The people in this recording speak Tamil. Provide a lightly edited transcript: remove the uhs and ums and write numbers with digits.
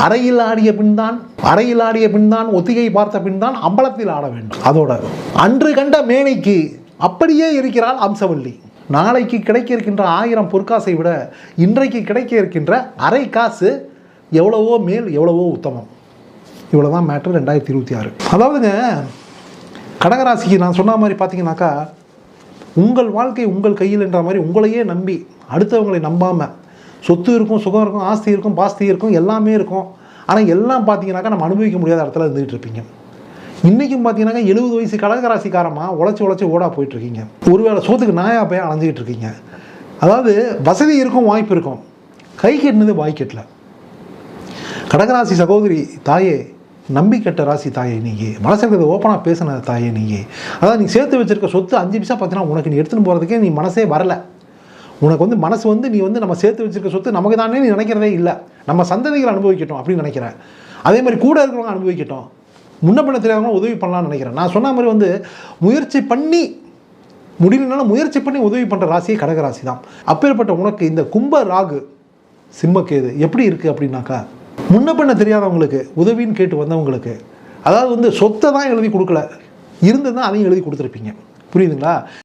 அறையில் ஆடிய பின் தான் ஒத்திகை பார்த்த பின் தான் அம்பலத்தில் ஆட வேண்டும். அதோட அன்று கண்ட மேனைக்கு அப்படியே இருக்கிறாள் அம்சவல்லி. நாளைக்கு கிடைக்க இருக்கின்ற 1000 பொற்காசை விட இன்றைக்கு கிடைக்க இருக்கின்ற அரை காசு எவ்வளவோ மேல், எவ்வளவோ உத்தமம். இவ்வளோதான் மேட்ரு 2026. அதாவதுங்க, கடகராசிக்கு நான் சொன்ன மாதிரி பார்த்தீங்கன்னாக்கா, உங்கள் வாழ்க்கை உங்கள் கையில் என்ற மாதிரி உங்களையே நம்பி அடுத்தவங்களை நம்பாமல், சொத்து இருக்கும், சுகம் இருக்கும், ஆஸ்தி இருக்கும், பாஸ்தி இருக்கும், எல்லாமே இருக்கும். ஆனால் எல்லாம் பார்த்தீங்கன்னாக்கா நம்ம அனுபவிக்க முடியாத இடத்துல இருந்துகிட்டு இருப்பீங்க. இன்றைக்கும் பார்த்தீங்கன்னாக்கா 70 வயசு கடகராசிக்காரமாக உழைச்சி ஓடா போயிட்டுருக்கீங்க. ஒருவேளை சோத்துக்கு நாயா போய் அலைஞ்சிக்கிட்டு இருக்கீங்க. அதாவது வசதி இருக்கும், வாய்ப்பு இருக்கும், கை கெட்டினது வாய் கெட்டல. கடகராசி சகோதரி தாயே, நம்பி கெட்ட ராசி தாயே, நீங்கள் மனசுக்கு ஓப்பனாக பேசின தாயே நீங்கள். அதாவது நீ சேர்த்து வச்சிருக்க சொத்து 5 பைசா பார்த்தீங்கன்னா உனக்கு நீ எடுத்துன்னு போகிறதுக்கே நீ மனசே வரலை. உனக்கு மனசு நீ நம்ம சேர்த்து வச்சிருக்க சொத்து நமக்கு தானே நீ நினைக்கிறதே இல்லை. நம்ம சந்ததிகள் அனுபவிக்கட்டும் அப்படின்னு நினைக்கிறேன். அதே மாதிரி கூட இருக்கிறவங்க அனுபவிக்கட்டும், முன்ன பண்ண தெரியாதவங்க உதவி பண்ணலாம்னு நினைக்கிறேன். நான் சொன்ன மாதிரி முயற்சி பண்ணி முடியலனாலும் முயற்சி பண்ணி உதவி பண்ணுற ராசியே கடகராசி தான். அப்பேற்பட்ட உனக்கு இந்த கும்ப ராகு சிம்மக்கேது எப்படி இருக்குது அப்படின்னாக்கா, முன்ன பண்ண தெரியாதவங்களுக்கு உதவின்னு கேட்டு வந்தவங்களுக்கு, அதாவது சொத்தை தான் எழுதி கொடுக்கல, இருந்தது தான் அதையும் எழுதி கொடுத்துருப்பீங்க. புரியுதுங்களா?